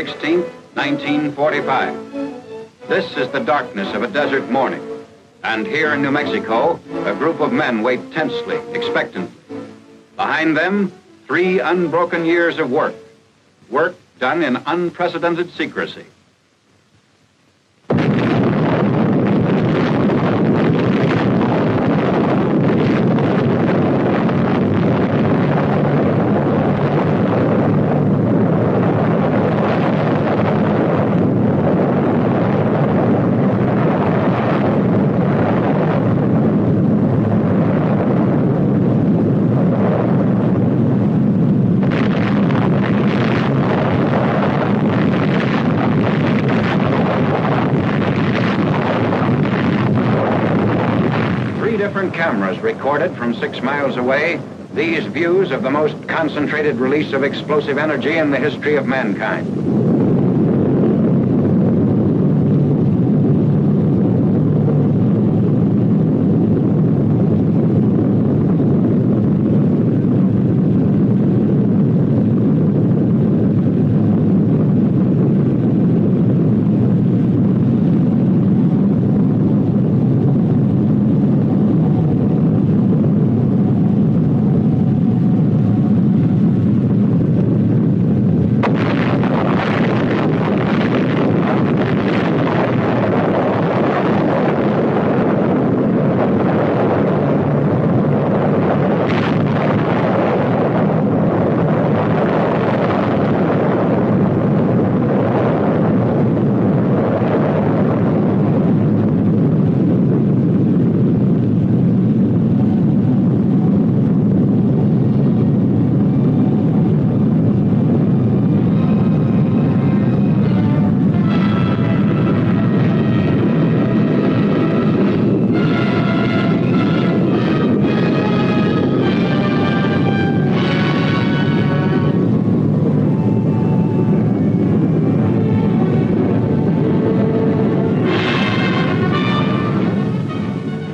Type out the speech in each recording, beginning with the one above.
16, 1945. This is the darkness of a desert morning. And here in New Mexico, a group of men wait tensely, expectantly. Behind them, 3 unbroken years of work. Work done in unprecedented secrecy. Different cameras recorded from 6 miles away these views of the most concentrated release of explosive energy in the history of mankind.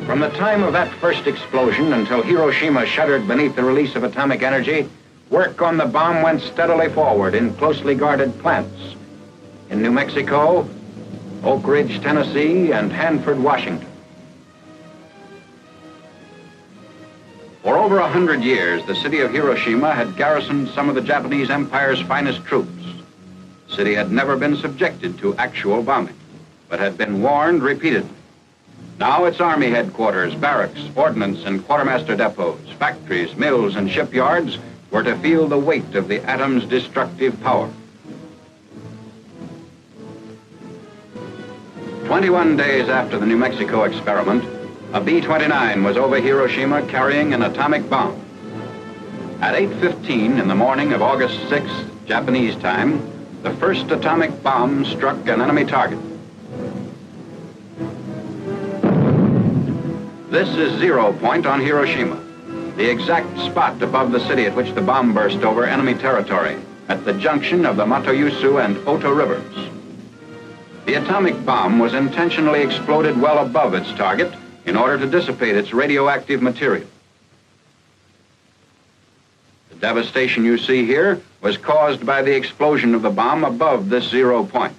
From the time of that first explosion until Hiroshima shuddered beneath the release of atomic energy, work on the bomb went steadily forward in closely guarded plants in New Mexico, Oak Ridge, Tennessee, and Hanford, Washington. For over 100 years, the city of Hiroshima had garrisoned some of the Japanese Empire's finest troops. The city had never been subjected to actual bombing, but had been warned repeatedly. Now its army headquarters, barracks, ordnance, and quartermaster depots, factories, mills, and shipyards were to feel the weight of the atom's destructive power. 21 days after the New Mexico experiment, a B-29 was over Hiroshima carrying an atomic bomb. At 8:15 in the morning of August 6th, Japanese time, the first atomic bomb struck an enemy target. This is 0 point on Hiroshima, the exact spot above the city at which the bomb burst over enemy territory, at the junction of the Matoyusu and Ota rivers. The atomic bomb was intentionally exploded well above its target in order to dissipate its radioactive material. The devastation you see here was caused by the explosion of the bomb above this 0 point.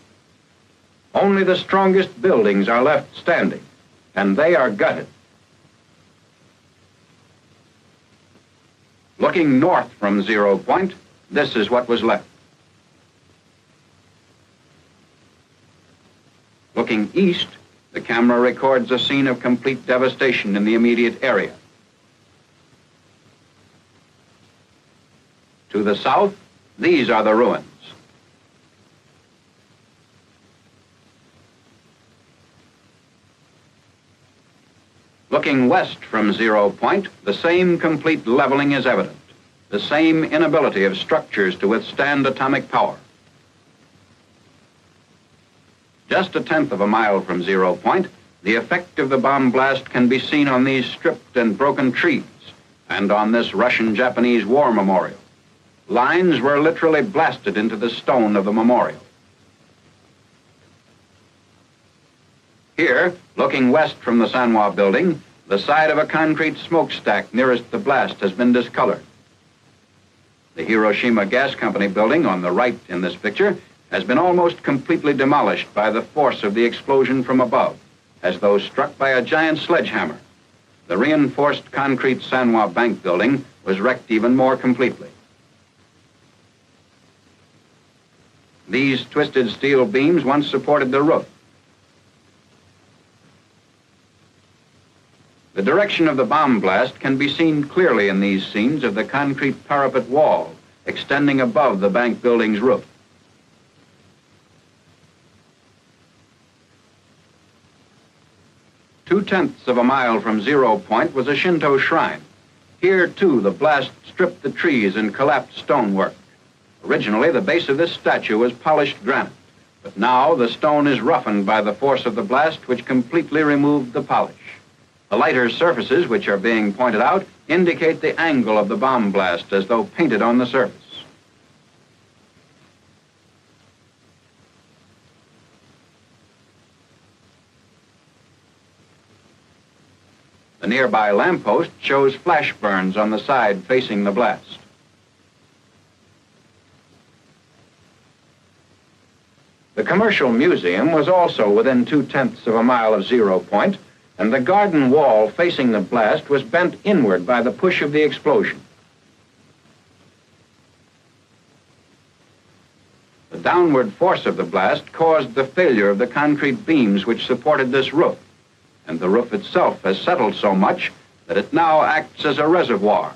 Only the strongest buildings are left standing, and they are gutted. Looking north from 0 point, this is what was left. Looking east, the camera records a scene of complete devastation in the immediate area. To the south, these are the ruins. Looking west from 0 point, the same complete leveling is evident, the same inability of structures to withstand atomic power. Just 1/10 of a mile from 0 point, the effect of the bomb blast can be seen on these stripped and broken trees and on this Russian-Japanese war memorial. Lines were literally blasted into the stone of the memorial. Here, looking west from the Sanwa building, the side of a concrete smokestack nearest the blast has been discolored. The Hiroshima Gas Company building on the right in this picture has been almost completely demolished by the force of the explosion from above, as though struck by a giant sledgehammer. The reinforced concrete Sanwa Bank building was wrecked even more completely. These twisted steel beams once supported the roof. The direction of the bomb blast can be seen clearly in these scenes of the concrete parapet wall extending above the bank building's roof. Two-tenths of a mile from 0 point was a Shinto shrine. Here, too, the blast stripped the trees and collapsed stonework. Originally, the base of this statue was polished granite, but now the stone is roughened by the force of the blast, which completely removed the polish. The lighter surfaces which are being pointed out indicate the angle of the bomb blast as though painted on the surface. The nearby lamppost shows flash burns on the side facing the blast. The Commercial Museum was also within 2/10 of a mile of 0 point, and the garden wall facing the blast was bent inward by the push of the explosion. The downward force of the blast caused the failure of the concrete beams which supported this roof, and the roof itself has settled so much that it now acts as a reservoir.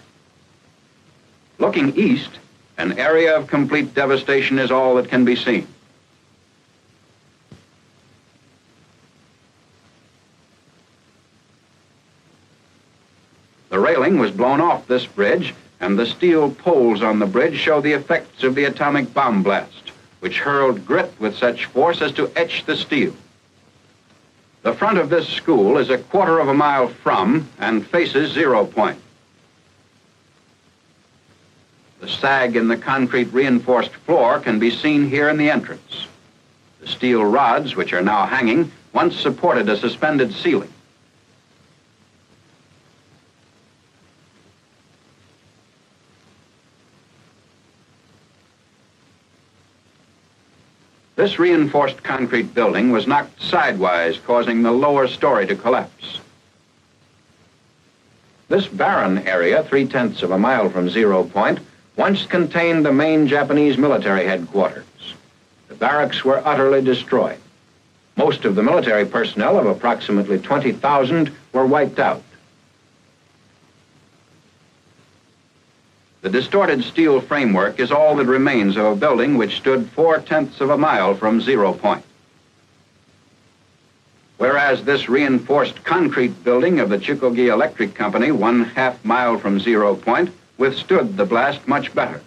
Looking east, an area of complete devastation is all that can be seen. The railing was blown off this bridge, and the steel poles on the bridge show the effects of the atomic bomb blast, which hurled grit with such force as to etch the steel. The front of this school is a 1/4 of a mile from and faces 0 point. The sag in the concrete reinforced floor can be seen here in the entrance. The steel rods, which are now hanging, once supported a suspended ceiling. This reinforced concrete building was knocked sidewise, causing the lower story to collapse. This barren area, 3/10 of a mile from 0 point, once contained the main Japanese military headquarters. The barracks were utterly destroyed. Most of the military personnel, of approximately 20,000, were wiped out. The distorted steel framework is all that remains of a building which stood 4/10 of a mile from 0 point. Whereas this reinforced concrete building of the Chikogi Electric Company, 1/2 mile from 0 point, withstood the blast much better.